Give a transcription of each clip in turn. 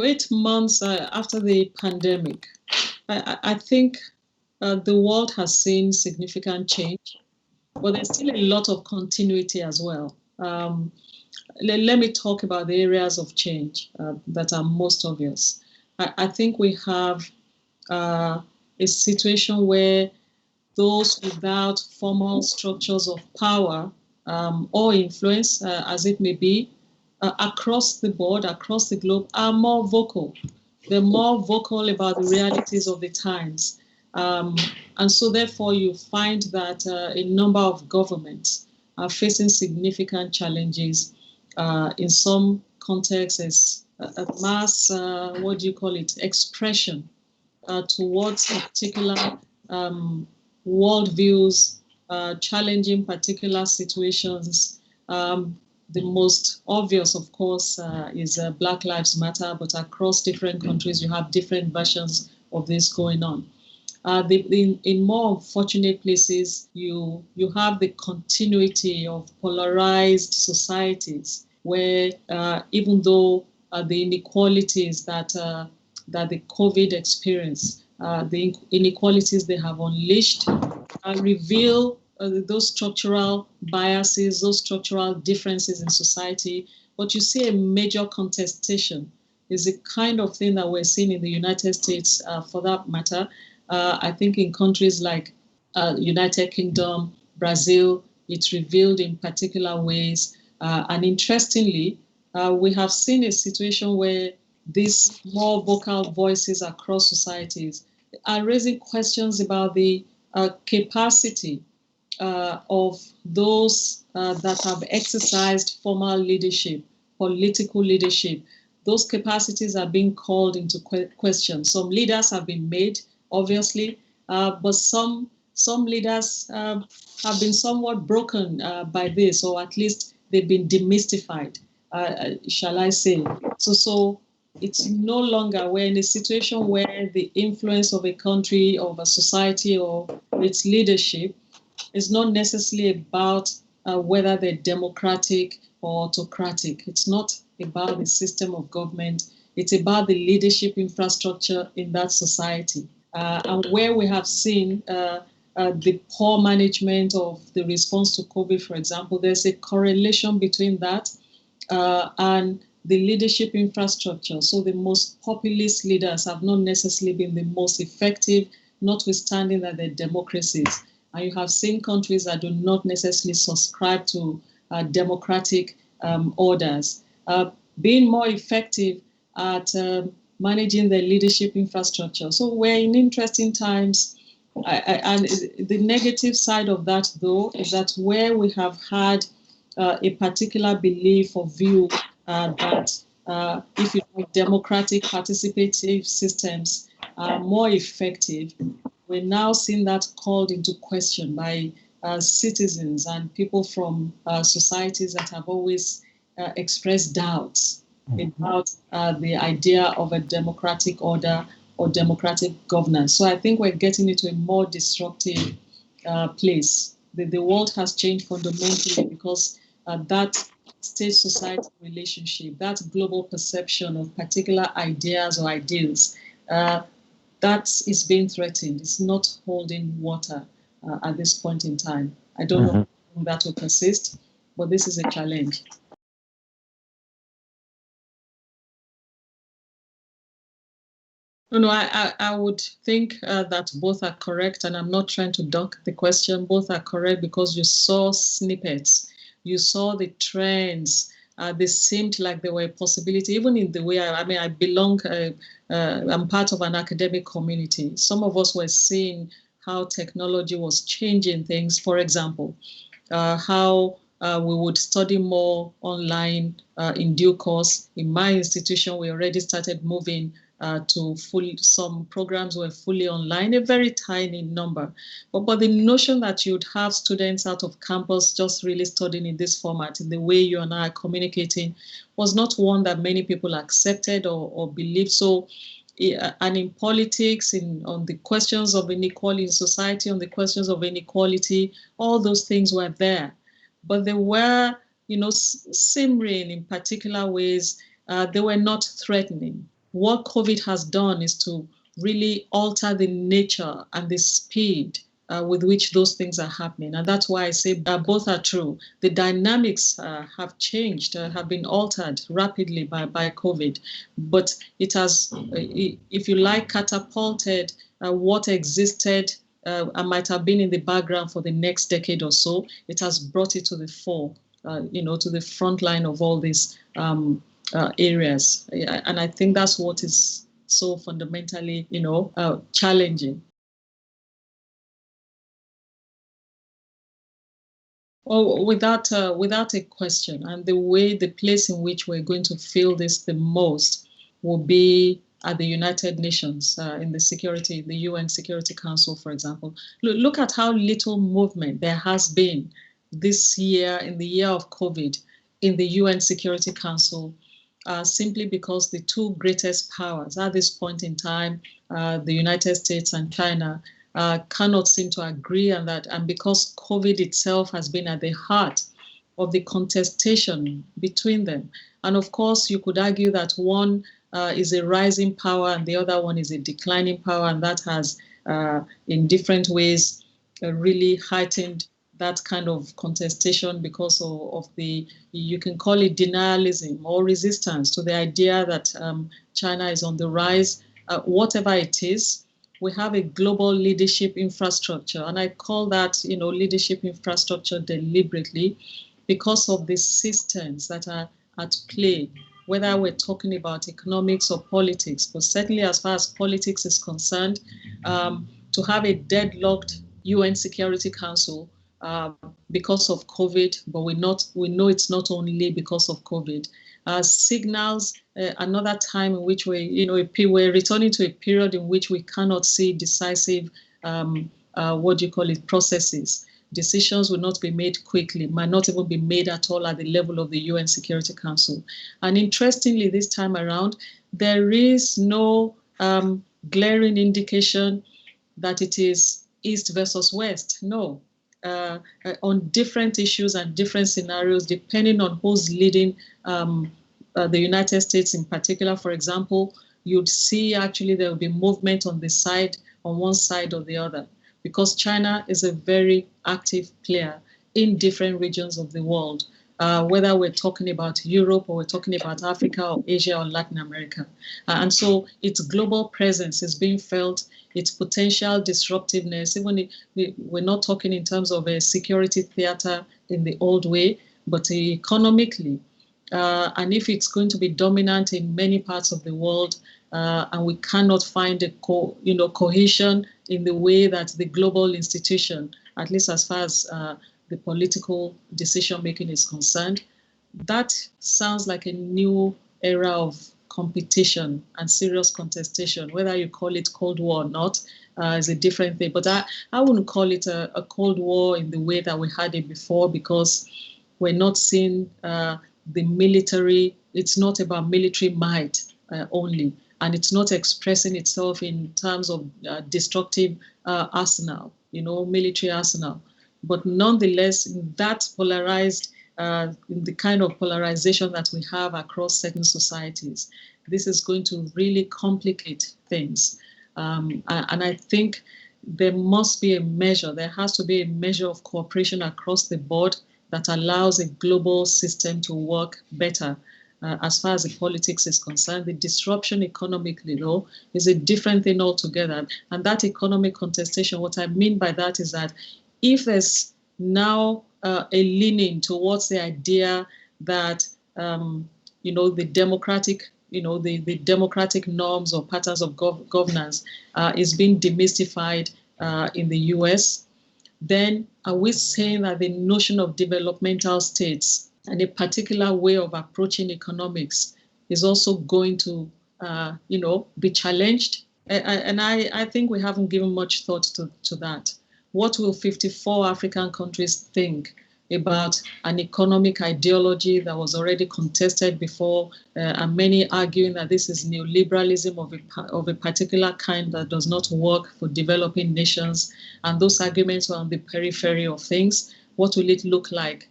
8 months after the pandemic, I think the world has seen significant change, but there's still a lot of continuity as well. Let me talk about the areas of change that are most obvious. I think we have a situation where those without formal structures of power or influence, as it may be, across the board, across the globe, are more vocal. They're more vocal about the realities of the times. And so therefore you find that a number of governments are facing significant challenges. In some contexts, as a mass, what do you call it, expression towards particular worldviews, challenging particular situations. The most obvious, of course, is Black Lives Matter, but across different countries, you have different versions of this going on. In more unfortunate places, you have the continuity of polarized societies where even though the inequalities that the COVID experience, the inequalities they have unleashed, reveal those structural biases, those structural differences in society. But you see a major contestation is the kind of thing that we're seeing in the United States, for that matter. I think in countries like United Kingdom, Brazil, it's revealed in particular ways. And interestingly, we have seen a situation where these more vocal voices across societies are raising questions about the capacity of those that have exercised formal leadership, political leadership. Those capacities are being called into question. Some leaders have been made, obviously, but some leaders have been somewhat broken by this, or at least they've been demystified, shall I say. So it's no longer, we're in a situation where the influence of a country, of a society, or its leadership is not necessarily about whether they're democratic or autocratic. It's not about the system of government. It's about the leadership infrastructure in that society. And where we have seen the poor management of the response to COVID, for example, there's a correlation between that and the leadership infrastructure. So the most populist leaders have not necessarily been the most effective, notwithstanding that they're democracies. And you have seen countries that do not necessarily subscribe to democratic orders being more effective at managing their leadership infrastructure. So we're in interesting times. And the negative side of that, though, is that where we have had a particular belief or view that if you have democratic participative systems are more effective, we're now seeing that called into question by citizens and people from societies that have always expressed doubts about the idea of a democratic order or democratic governance. So I think we're getting into a more destructive place. The world has changed fundamentally because that state-society relationship, that global perception of particular ideas or ideals, that is being threatened. It's not holding water at this point in time. I don't know if that will persist, but this is a challenge. No, I would think that both are correct, and I'm not trying to duck the question. Both are correct because you saw snippets, you saw the trends. They seemed like they were a possibility, even in the way, I belong, I'm part of an academic community. Some of us were seeing how technology was changing things. For example, how we would study more online in due course. In my institution, we already started moving to some programs were fully online, a very tiny number. But the notion that you'd have students out of campus just really studying in this format, in the way you and I are communicating, was not one that many people accepted or believed. So, and in politics, on the questions of inequality in society, on the questions of inequality, all those things were there. But they were, simmering in particular ways. They were not threatening. what COVID has done is to really alter the nature and the speed with which those things are happening. And that's why I say both are true. The dynamics have changed, have been altered rapidly by COVID, but it has, if you like, catapulted what existed and might have been in the background for the next decade or so. It has brought it to the fore, to the front line of all these areas. And I think that's what is so fundamentally, challenging. Well, without a question, and the place in which we're going to feel this the most will be at the United Nations, in the UN Security Council, for example. Look at how little movement there has been this year, in the year of COVID, in the UN Security Council, simply because the two greatest powers at this point in time, the United States and China, cannot seem to agree on that. And because COVID itself has been at the heart of the contestation between them. And of course, you could argue that one is a rising power and the other one is a declining power. And that has, in different ways, really heightened that kind of contestation because of the, you can call it denialism or resistance to the idea that China is on the rise. Whatever it is, we have a global leadership infrastructure. And I call that, leadership infrastructure deliberately because of the systems that are at play, whether we're talking about economics or politics. But certainly as far as politics is concerned, to have a deadlocked UN Security Council because of COVID, but we know it's not only because of COVID, signals another time in which we're returning to a period in which we cannot see decisive, processes. Decisions will not be made quickly, might not even be made at all at the level of the UN Security Council. And interestingly, this time around, there is no glaring indication that it is East versus West. No. On different issues and different scenarios, depending on who's leading the United States in particular, for example, you'd see actually there will be movement on one side or the other, because China is a very active player in different regions of the world, whether we're talking about Europe or we're talking about Africa or Asia or Latin America. And so its global presence is being felt, its potential disruptiveness, even if we're not talking in terms of a security theater in the old way, but economically. And if it's going to be dominant in many parts of the world, and we cannot find a cohesion in the way that the global institution, at least as far as the political decision-making is concerned, that sounds like a new era of competition and serious contestation. Whether you call it Cold War or not is a different thing. But I wouldn't call it a Cold War in the way that we had it before, because we're not seeing the military. It's not about military might only, and it's not expressing itself in terms of destructive arsenal, military arsenal. But nonetheless, in that polarized, in the kind of polarization that we have across certain societies, this is going to really complicate things. And I think there has to be a measure of cooperation across the board that allows a global system to work better. As far as the politics is concerned, the disruption economically, though, is a different thing altogether. And that economic contestation, what I mean by that is that if there's now a leaning towards the idea that the democratic norms or patterns of governance is being demystified in the US, then are we saying that the notion of developmental states and a particular way of approaching economics is also going to be challenged? And I think we haven't given much thought to that. What will 54 African countries think about an economic ideology that was already contested before, and many arguing that this is neoliberalism of a particular kind that does not work for developing nations, and those arguments were on the periphery of things? What will it look like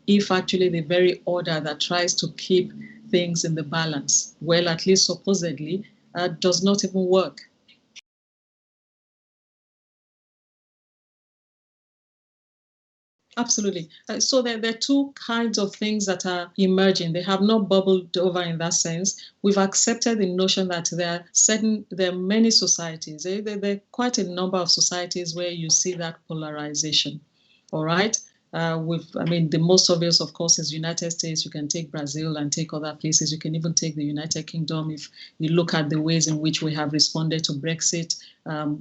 if actually the very order that tries to keep things in the balance. Well, at least supposedly, does not even work. Absolutely. So there are two kinds of things that are emerging. They have not bubbled over in that sense. We've accepted the notion that there are many societies. There are quite a number of societies where you see that polarization. All right. The most obvious, of course, is United States. You can take Brazil and take other places. You can even take the United Kingdom if you look at the ways in which we have responded to Brexit,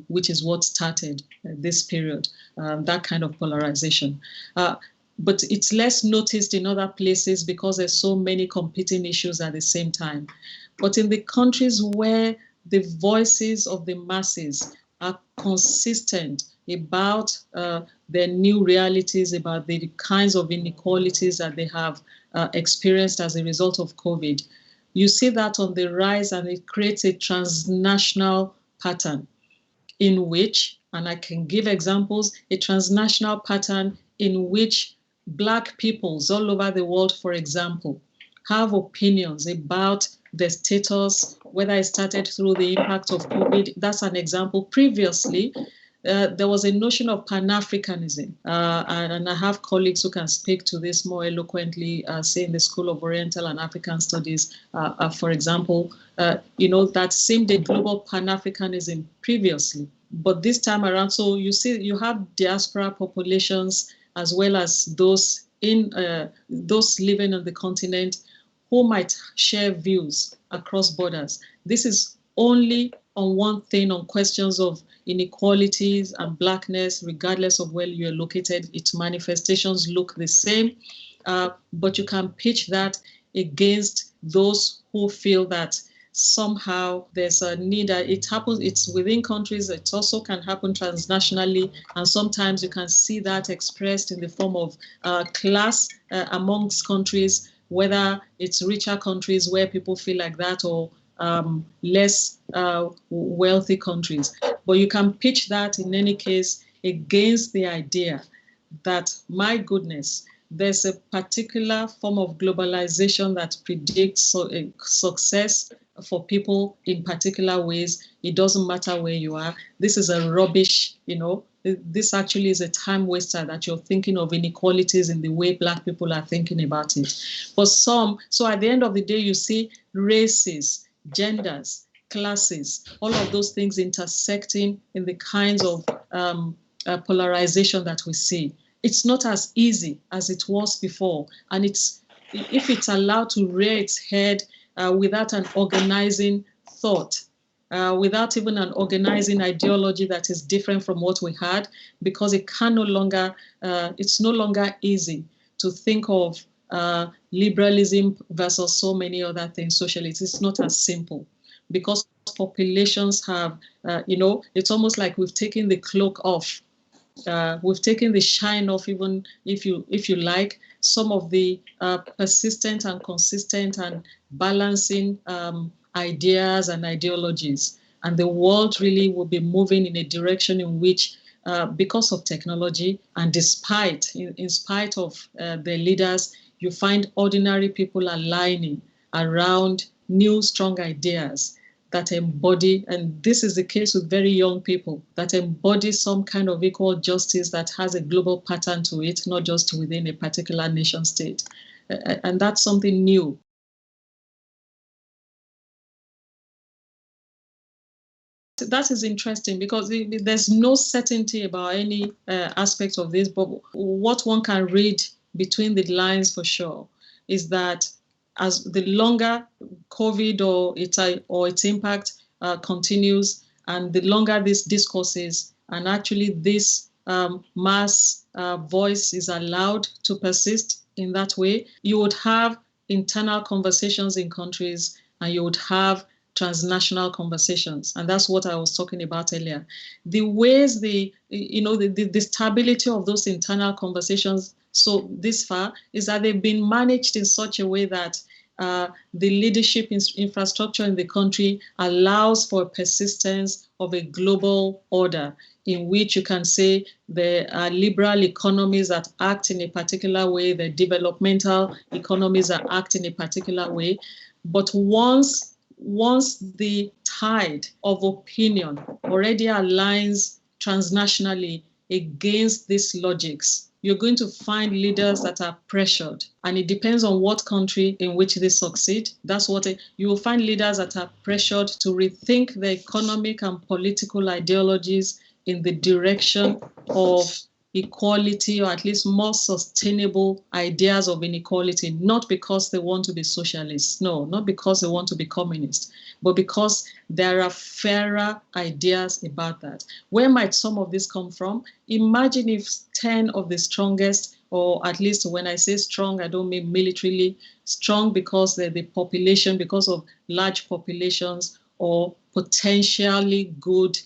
which is what started this period, that kind of polarization. But it's less noticed in other places because there's so many competing issues at the same time. But in the countries where the voices of the masses are consistent about their new realities, about the kinds of inequalities that they have experienced as a result of COVID, you see that on the rise, and it creates a transnational pattern in which, and I can give examples, a transnational pattern in which Black peoples all over the world, for example, have opinions about the status, whether it started through the impact of COVID. That's an example. Previously, there was a notion of Pan-Africanism, and I have colleagues who can speak to this more eloquently, say in the School of Oriental and African Studies, for example, that seemed a global Pan-Africanism previously. But this time around, so you see, you have diaspora populations as well as those living on the continent who might share views across borders. This is only on one thing, on questions of inequalities and Blackness, regardless of where you're located. Its manifestations look the same, but you can pitch that against those who feel that somehow there's a need. It happens, it's within countries, it also can happen transnationally, and sometimes you can see that expressed in the form of class amongst countries, whether it's richer countries where people feel like that, or less wealthy countries. But you can pitch that in any case against the idea that, my goodness, there's a particular form of globalization that predicts success for people in particular ways. It doesn't matter where you are. This is a rubbish, this actually is a time waster, that you're thinking of inequalities in the way Black people are thinking about it. For some, so at the end of the day, you see races, genders, classes, all of those things intersecting in the kinds of polarization that we see. It's not as easy as it was before. And if it's allowed to rear its head without an organizing thought, without even an organizing ideology that is different from what we had, because it's no longer easy to think of liberalism versus so many other things, socialism. It's not as simple, because populations have, it's almost like we've taken the cloak off. We've taken the shine off, even if you like, some of the persistent and consistent and balancing ideas and ideologies. And the world really will be moving in a direction in which, because of technology and in spite of their leaders, you find ordinary people aligning around new, strong ideas that embody, and this is the case with very young people, that embody some kind of equal justice that has a global pattern to it, not just within a particular nation state. And that's something new. That is interesting, because there's no certainty about any aspect of this, but what one can read between the lines for sure is that as the longer COVID or its impact continues, and the longer these discourses and actually this mass voice is allowed to persist in that way, you would have internal conversations in countries, and you would have transnational conversations. And that's what I was talking about earlier. The ways the stability of those internal conversations so this far is that they've been managed in such a way that the leadership infrastructure in the country allows for persistence of a global order in which you can say there are liberal economies that act in a particular way, the developmental economies that act in a particular way. But once the tide of opinion already aligns transnationally against these logics, you're going to find leaders that are pressured. And it depends on what country in which they succeed. That's what you will find leaders that are pressured to rethink their economic and political ideologies in the direction of equality, or at least more sustainable ideas of inequality, not because they want to be socialists, no, not because they want to be communists, but because there are fairer ideas about that. Where might some of this come from? Imagine if 10 of the strongest, or at least when I say strong, I don't mean militarily strong because they're the population, because of large populations or potentially good,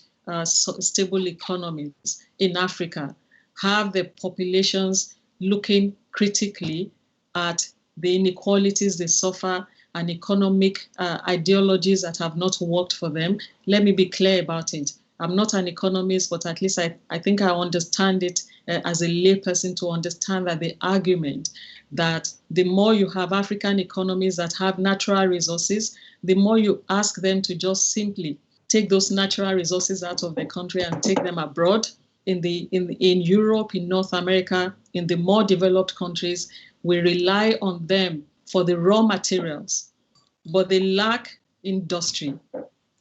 stable economies in Africa, have the populations looking critically at the inequalities they suffer and economic ideologies that have not worked for them. Let me be clear about it. I'm not an economist, but at least I think I understand it as a layperson, to understand that the argument that the more you have African economies that have natural resources, the more you ask them to just simply take those natural resources out of the country and take them abroad. In Europe, in North America, in the more developed countries, we rely on them for the raw materials, but they lack industry.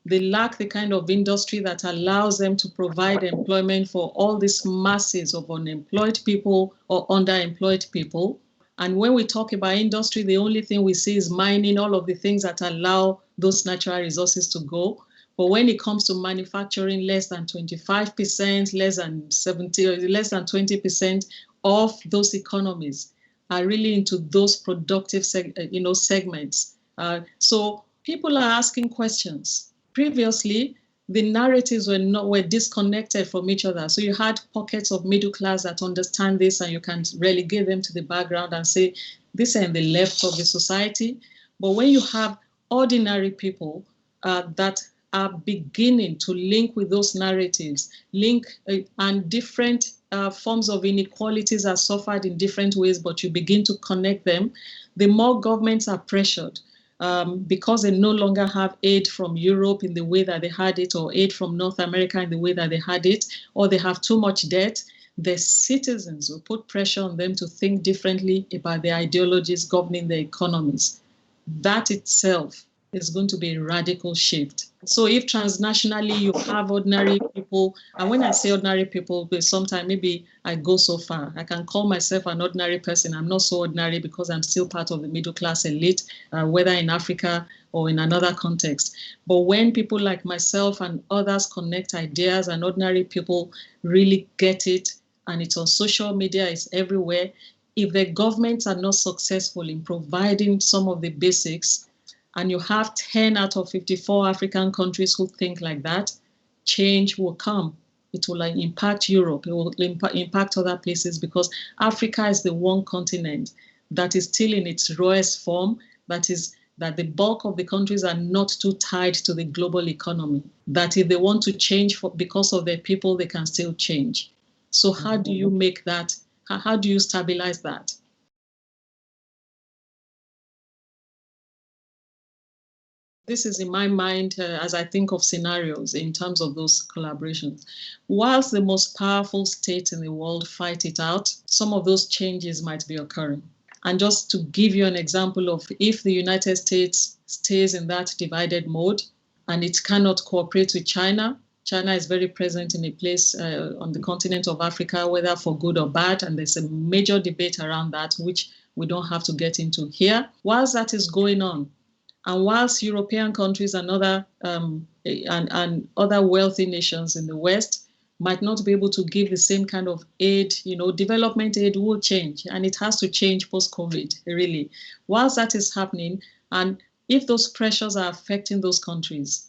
They lack the kind of industry that allows them to provide employment for all these masses of unemployed people or underemployed people. And when we talk about industry, the only thing we see is mining, all of the things that allow those natural resources to go. But when it comes to manufacturing, less than 25%, less than 70%, less than 20% of those economies are really into those productive segments. So people are asking questions. Previously, the narratives were disconnected from each other. So you had pockets of middle class that understand this, and you can relegate them to the background and say, this are in the left of the society. But when you have ordinary people that are beginning to link with those narratives, and different forms of inequalities are suffered in different ways, but you begin to connect them, the more governments are pressured because they no longer have aid from Europe in the way that they had it, or aid from North America in the way that they had it, or they have too much debt. The citizens will put pressure on them to think differently about the ideologies governing their economies. That itself is going to be a radical shift. So if transnationally you have ordinary people, and when I say ordinary people, sometimes maybe I go so far. I can call myself an ordinary person. I'm not so ordinary because I'm still part of the middle class elite, whether in Africa or in another context. But when people like myself and others connect ideas, and ordinary people really get it, and it's on social media, it's everywhere, if the governments are not successful in providing some of the basics, and you have 10 out of 54 African countries who think like that, change will come. It will impact Europe. It will impact other places, because Africa is the one continent that is still in its rawest form, that the bulk of the countries are not too tied to the global economy, that if they want to change because of their people, they can still change. So how do you make that? How do you stabilize that? This is in my mind as I think of scenarios in terms of those collaborations. Whilst the most powerful states in the world fight it out, some of those changes might be occurring. And just to give you an example of, if the United States stays in that divided mode and it cannot cooperate with China, China is very present in a place on the continent of Africa, whether for good or bad, and there's a major debate around that, which we don't have to get into here. Whilst that is going on, and whilst European countries and other wealthy nations in the West might not be able to give the same kind of aid, development aid will change, and it has to change post-COVID, really. Whilst that is happening, and if those pressures are affecting those countries,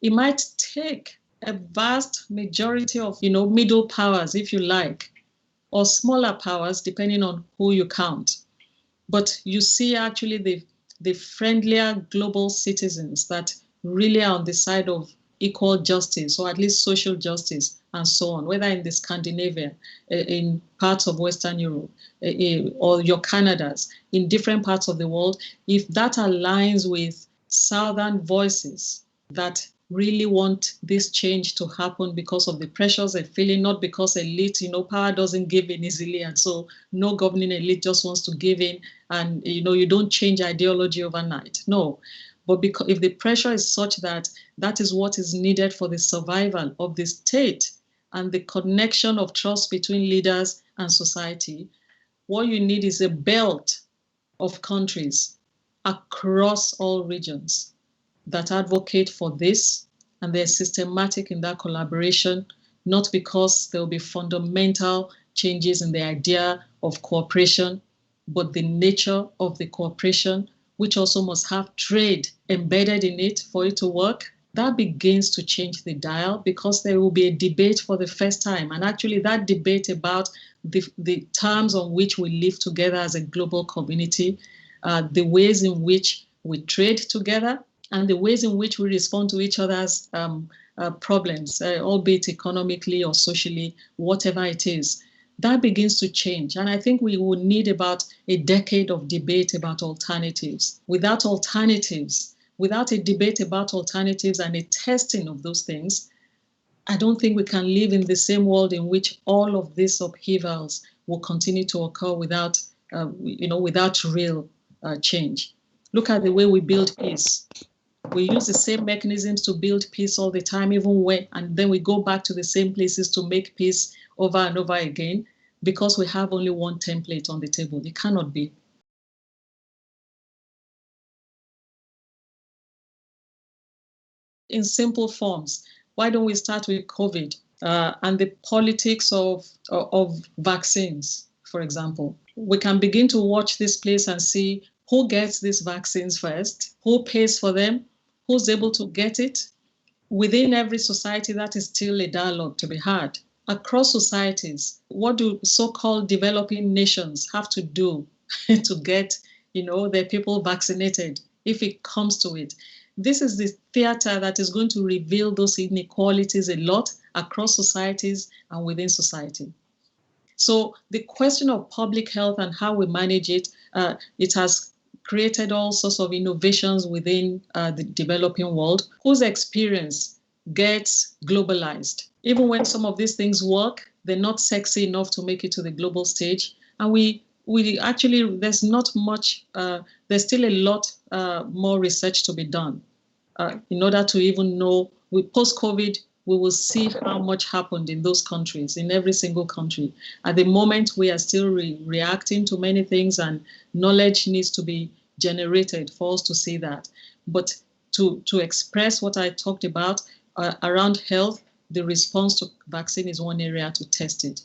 it might take a vast majority of, middle powers, if you like, or smaller powers, depending on who you count. But you see actually the friendlier global citizens that really are on the side of equal justice, or at least social justice, and so on, whether in the Scandinavia, in parts of Western Europe, or your Canadas, in different parts of the world, if that aligns with Southern voices that really want this change to happen because of the pressures they're feeling, not because elite, power doesn't give in easily. And so no governing elite just wants to give in, and, you don't change ideology overnight. No. But because if the pressure is such that that is what is needed for the survival of the state and the connection of trust between leaders and society, what you need is a belt of countries across all regions that advocate for this, and they're systematic in that collaboration, not because there will be fundamental changes in the idea of cooperation, but the nature of the cooperation, which also must have trade embedded in it for it to work. That begins to change the dial, because there will be a debate for the first time. And actually that debate about the terms on which we live together as a global community, the ways in which we trade together, and the ways in which we respond to each other's problems, albeit economically or socially, whatever it is, that begins to change. And I think we will need about a decade of debate about alternatives. Without alternatives, without a debate about alternatives and a testing of those things, I don't think we can live in the same world in which all of these upheavals will continue to occur without real change. Look at the way we build peace. We use the same mechanisms to build peace all the time, and then we go back to the same places to make peace over and over again, because we have only one template on the table. It cannot be. In simple forms, why don't we start with COVID and the politics of vaccines, for example? We can begin to watch this place and see who gets these vaccines first, who pays for them, who's able to get it. Within every society, that is still a dialogue to be had. Across societies, what do so-called developing nations have to do to get, their people vaccinated, if it comes to it? This is the theater that is going to reveal those inequalities a lot across societies and within society. So the question of public health and how we manage it, it has created all sorts of innovations within the developing world, whose experience gets globalized. Even when some of these things work, they're not sexy enough to make it to the global stage. And we actually, there's not much, there's still a lot more research to be done in order to even know, with post-COVID, we will see how much happened in those countries, in every single country. At the moment, we are still reacting to many things, and knowledge needs to be generated for us to see that. But to express what I talked about around health, the response to vaccine is one area to test it.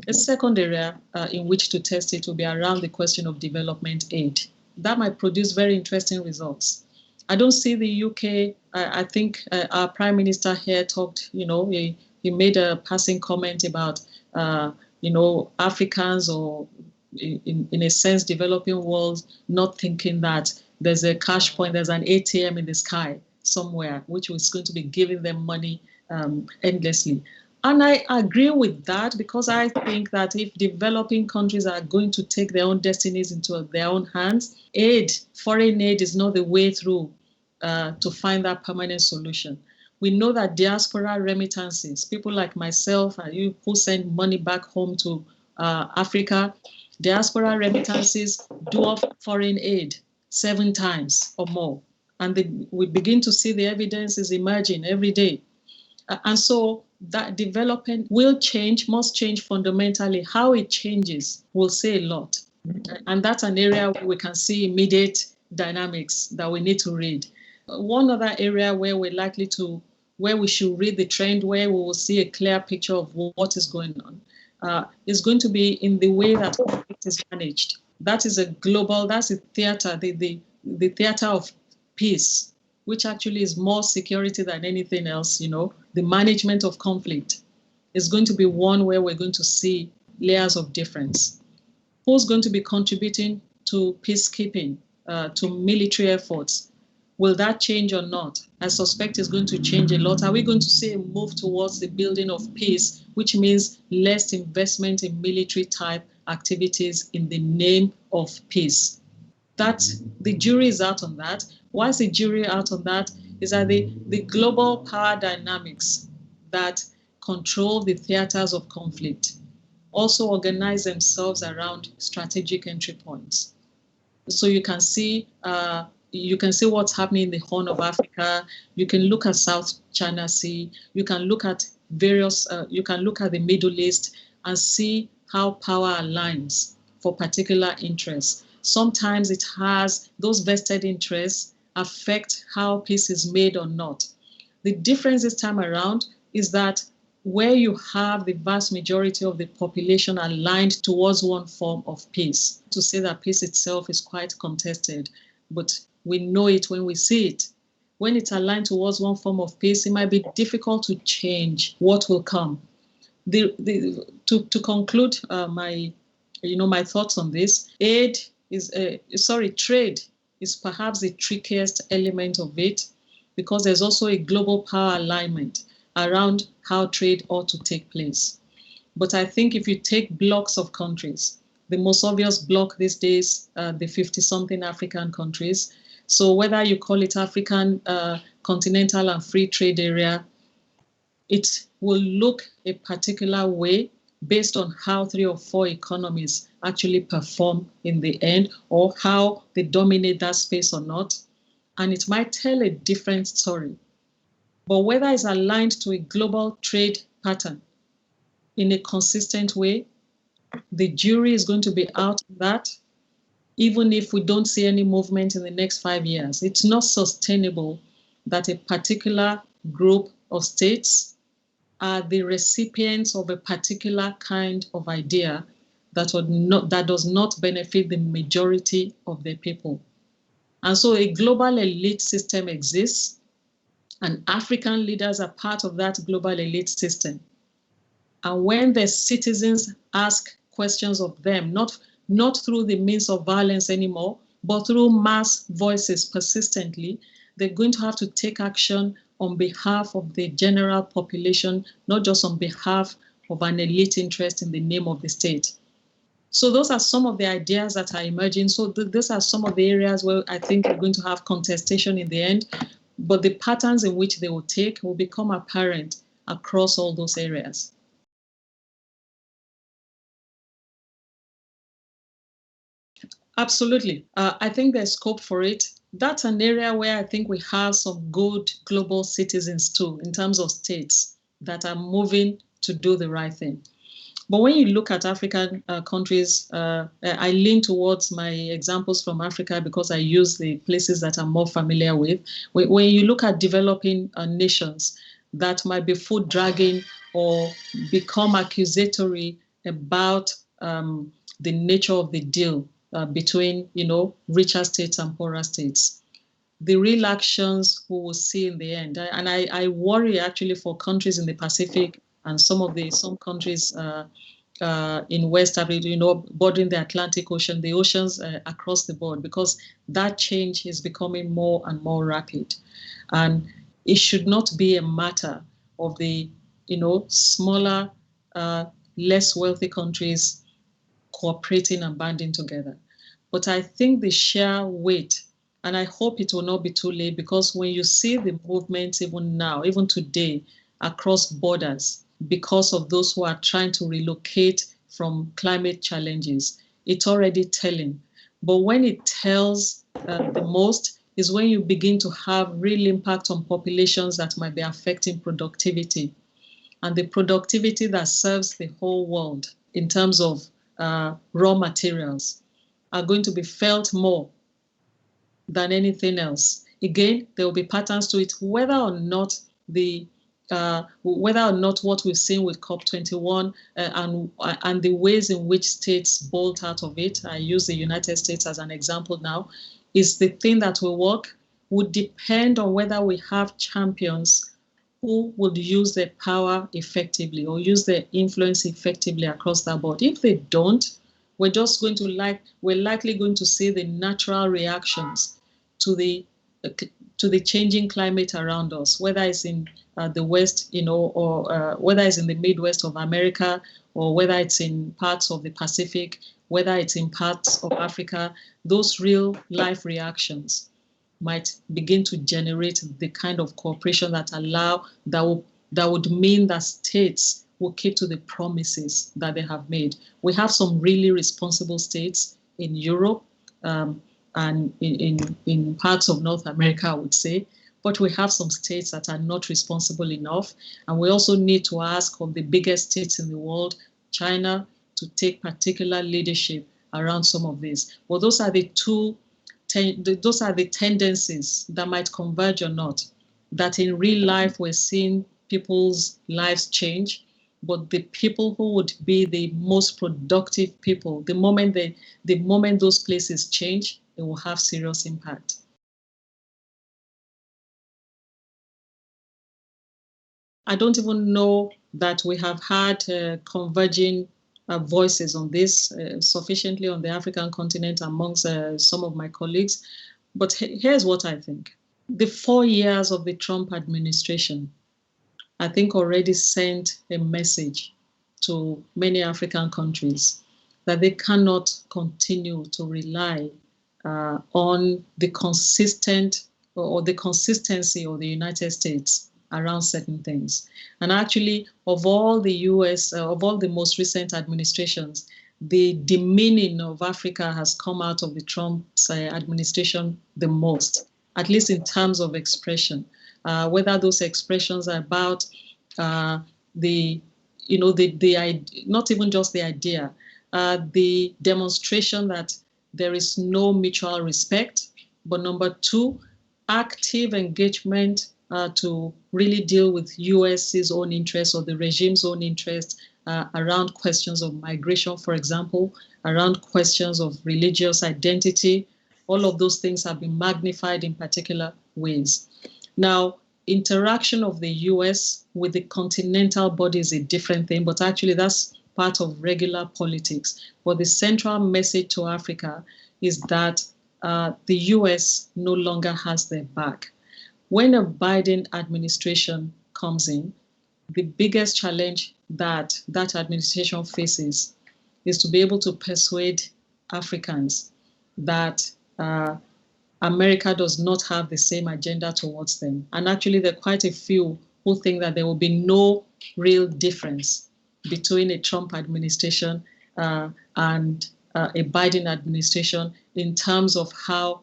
A second area in which to test it will be around the question of development aid. That might produce very interesting results. I don't see the UK. I think our Prime Minister here talked, he made a passing comment about, Africans, or in a sense, developing world, not thinking that there's a cash point, there's an ATM in the sky somewhere, which is going to be giving them money endlessly. And I agree with that, because I think that if developing countries are going to take their own destinies into their own hands, foreign aid is not the way through to find that permanent solution. We know that diaspora remittances, people like myself and you who send money back home to Africa, diaspora remittances dwarf foreign aid 7 times or more. And we begin to see the evidence is emerging every day. And so that development must change fundamentally. How it changes will say a lot. And that's an area where we can see immediate dynamics that we need to read. One other area where where we should read the trend, where we will see a clear picture of what is going on, is going to be in the way that conflict is managed. That is that's a theater, the theater of peace, which actually is more security than anything else. The management of conflict is going to be one where we're going to see layers of difference. Who's going to be contributing to peacekeeping, to military efforts? Will that change or not? I suspect it's going to change a lot. Are we going to see a move towards the building of peace, which means less investment in military type activities in the name of peace? That the jury is out on that. Why is the jury out on that? Is that the global power dynamics that control the theaters of conflict also organize themselves around strategic entry points. So you can see what's happening in the Horn of Africa. You can look at South China Sea. You can look at you can look at the Middle East and see how power aligns for particular interests. Sometimes it has those vested interests affect how peace is made or not. The difference this time around is that where you have the vast majority of the population aligned towards one form of peace. To say that peace itself is quite contested, but we know it when we see it. When it's aligned towards one form of peace, it might be difficult to change what will come. To conclude my thoughts on this, trade is perhaps the trickiest element of it, because there's also a global power alignment around how trade ought to take place. But I think if you take blocks of countries, the most obvious block these days, the 50-something African countries. So whether you call it African continental and free trade area, it will look a particular way based on how 3 or 4 economies actually perform in the end, or how they dominate that space or not. And it might tell a different story. But whether it's aligned to a global trade pattern in a consistent way, the jury is going to be out on that, even if we don't see any movement in the next 5 years. It's not sustainable that a particular group of states are the recipients of a particular kind of idea that does not benefit the majority of the people. And so a global elite system exists, and African leaders are part of that global elite system. And when the citizens ask questions of them, not through the means of violence anymore, but through mass voices persistently, they're going to have to take action on behalf of the general population, not just on behalf of an elite interest in the name of the state. So those are some of the ideas that are emerging. So these are some of the areas where I think we're going to have contestation in the end, but the patterns in which they will take will become apparent across all those areas. Absolutely. I think there's scope for it. That's an area where I think we have some good global citizens too, in terms of states that are moving to do the right thing. But when you look at African countries, I lean towards my examples from Africa because I use the places that I'm more familiar with. When you look at developing nations that might be foot dragging or become accusatory about the nature of the deal between, richer states and poorer states, the real actions we will see in the end. And I worry actually for countries in the Pacific and some countries in West Africa, bordering the Atlantic Ocean, the oceans across the board, because that change is becoming more and more rapid. And it should not be a matter of the, smaller, less wealthy countries cooperating and banding together. But I think the sheer weight, and I hope it will not be too late, because when you see the movements even now, even today, across borders, because of those who are trying to relocate from climate challenges, it's already telling. But when it tells the most is when you begin to have real impact on populations that might be affecting productivity, and the productivity that serves the whole world in terms of raw materials are going to be felt more than anything else. Again, there will be patterns to it, whether or not what we've seen with COP21 and the ways in which states bolt out of it. I use the United States as an example now. Is the thing that will work would depend on whether we have champions who would use their power effectively or use their influence effectively across the board. If they don't, we're likely going to see the natural reactions to the to the changing climate around us, whether it's in the West, or whether it's in the Midwest of America, or whether it's in parts of the Pacific, whether it's in parts of Africa, those real life reactions might begin to generate the kind of cooperation that would mean that states will keep to the promises that they have made. We have some really responsible states in Europe and in parts of North America, I would say, but we have some states that are not responsible enough. And we also need to ask of the biggest states in the world, China, to take particular leadership around some of this. Well, those are the tendencies that might converge or not, that in real life we're seeing people's lives change, but the people who would be the most productive people, the moment those places change, it will have serious impact. I don't even know that we have had converging voices on this sufficiently on the African continent amongst some of my colleagues. But here's what I think. The 4 years of the Trump administration, I think, already sent a message to many African countries that they cannot continue to rely on the consistent or the consistency of the United States around certain things. And actually, of all the most recent administrations, the demeaning of Africa has come out of the Trump administration the most, at least in terms of expression. Whether those expressions are about not even just the idea, the demonstration that there is no mutual respect, but number two, active engagement to really deal with US's own interests or the regime's own interests around questions of migration, for example, around questions of religious identity. All of those things have been magnified in particular ways. Now, interaction of the US with the continental body is a different thing, but actually that's part of regular politics. But the central message to Africa is that the US no longer has their back. When a Biden administration comes in, the biggest challenge that that administration faces is to be able to persuade Africans that America does not have the same agenda towards them. And actually, there are quite a few who think that there will be no real difference between a Trump administration and a Biden administration in terms of how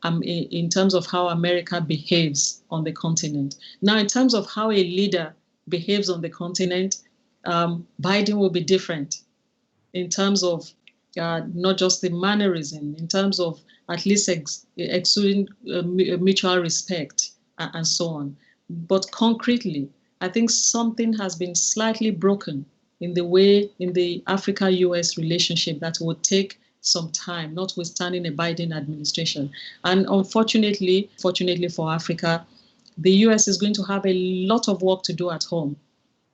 America behaves on the continent. Now, in terms of how a leader behaves on the continent, Biden will be different in terms of not just the mannerism, in terms of at least exuding mutual respect and so on. But concretely, I think something has been slightly broken in the Africa-US relationship that would take some time, notwithstanding a Biden administration. And unfortunately, fortunately for Africa, the US is going to have a lot of work to do at home.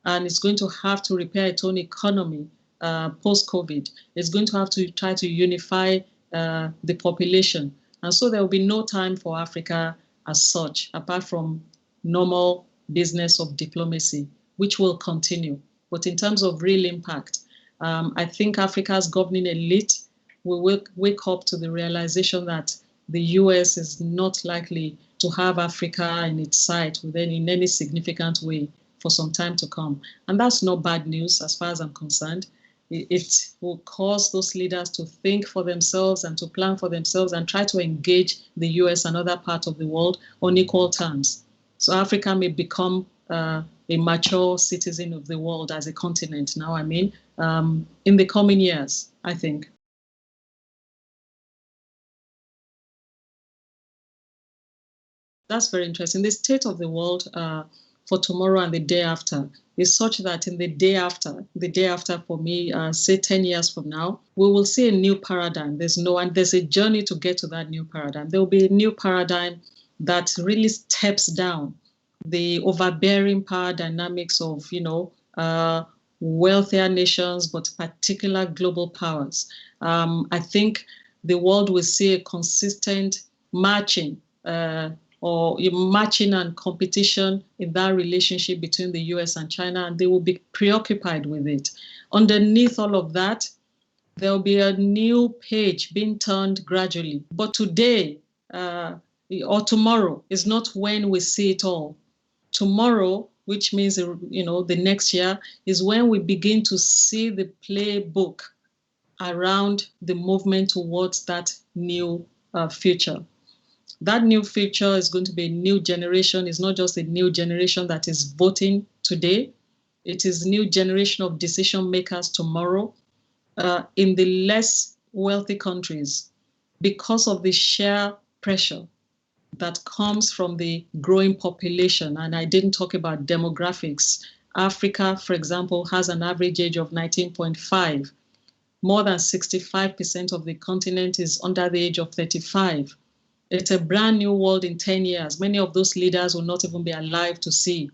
And it's going to have to repair its own economy post-COVID. It's going to have to try to unify the population. And so there will be no time for Africa as such, apart from normal business of diplomacy, which will continue. But in terms of real impact, I think Africa's governing elite will wake up to the realization that the US is not likely to have Africa in its sight in any significant way for some time to come. And that's not bad news as far as I'm concerned. It will cause those leaders to think for themselves and to plan for themselves and try to engage the US and other parts of the world on equal terms. So Africa may become a mature citizen of the world as a continent now, in the coming years, I think. That's very interesting. The state of the world for tomorrow and the day after is such that in the day after for me, say 10 years from now, we will see a new paradigm. There's a journey to get to that new paradigm. There will be a new paradigm that really steps down the overbearing power dynamics of, wealthier nations, but particular global powers. I think the world will see a consistent marching or matching and competition in that relationship between the US and China, and they will be preoccupied with it. Underneath all of that, there will be a new page being turned gradually. But today or tomorrow is not when we see it all. Tomorrow, which means the next year, is when we begin to see the playbook around the movement towards that new future. That new future is going to be a new generation. It's not just a new generation that is voting today. It is a new generation of decision makers tomorrow. In the less wealthy countries, because of the sheer pressure that comes from the growing population, and I didn't talk about demographics. Africa, for example, has an average age of 19.5. More than 65% of the continent is under the age of 35. It's a brand new world in 10 years. Many of those leaders will not even be alive to see,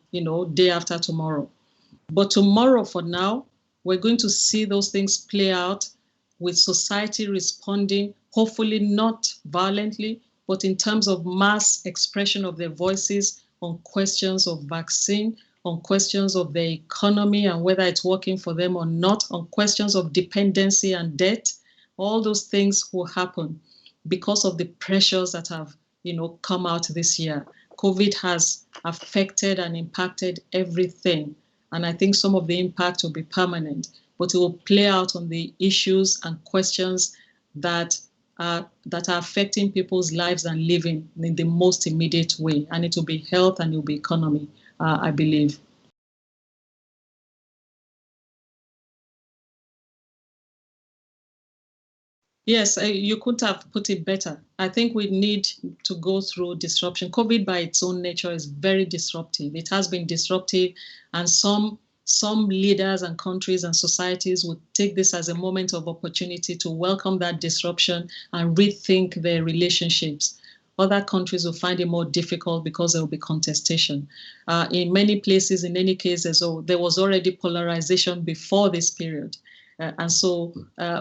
day after tomorrow. But tomorrow, for now, we're going to see those things play out with society responding, hopefully not violently, but in terms of mass expression of their voices on questions of vaccine, on questions of the economy and whether it's working for them or not, on questions of dependency and debt. All those things will happen because of the pressures that have, come out this year. COVID has affected and impacted everything. And I think some of the impact will be permanent, but it will play out on the issues and questions that are affecting people's lives and living in the most immediate way. And it will be health and it will be economy, I believe. Yes, you could have put it better. I think we need to go through disruption. COVID by its own nature is very disruptive. It has been disruptive, and some leaders and countries and societies would take this as a moment of opportunity to welcome that disruption and rethink their relationships. Other countries will find it more difficult because there will be contestation. In many places, in any case, there was already polarization before this period. And so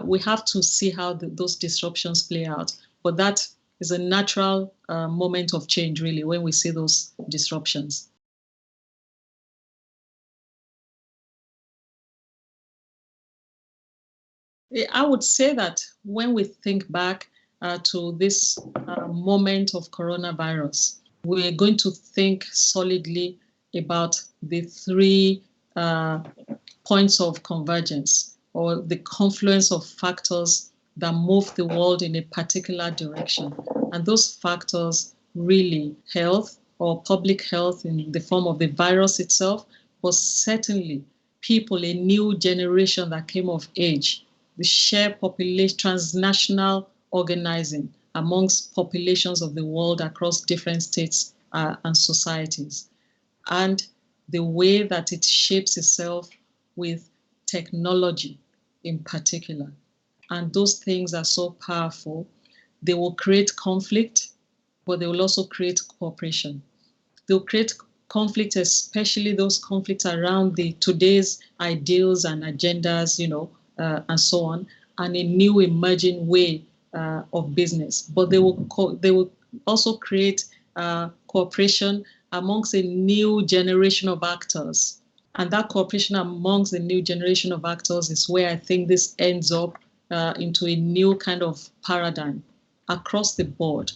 we have to see how those disruptions play out. But that is a natural moment of change, really, when we see those disruptions. I would say that when we think back to this moment of coronavirus, we're going to think solidly about the three points of convergence, or the confluence of factors that move the world in a particular direction. And those factors really health, or public health in the form of the virus itself, but certainly people, a new generation that came of age, the sheer population, transnational organizing amongst populations of the world across different states and societies, and the way that it shapes itself with technology in particular. And those things are so powerful. They will create conflict, but they will also create cooperation. They'll create conflict, especially those conflicts around today's ideals and agendas, and so on, and a new emerging way of business. But they will also create cooperation amongst a new generation of actors. And that cooperation amongst the new generation of actors is where I think this ends up into a new kind of paradigm across the board.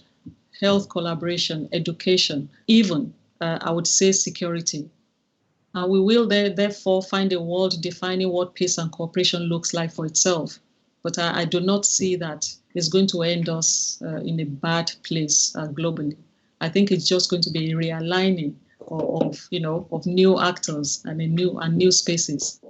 Health collaboration, education, even, I would say, security. And we will therefore find a world defining what peace and cooperation looks like for itself. But I do not see that it's going to end us in a bad place globally. I think it's just going to be a realigning of new actors and new spaces.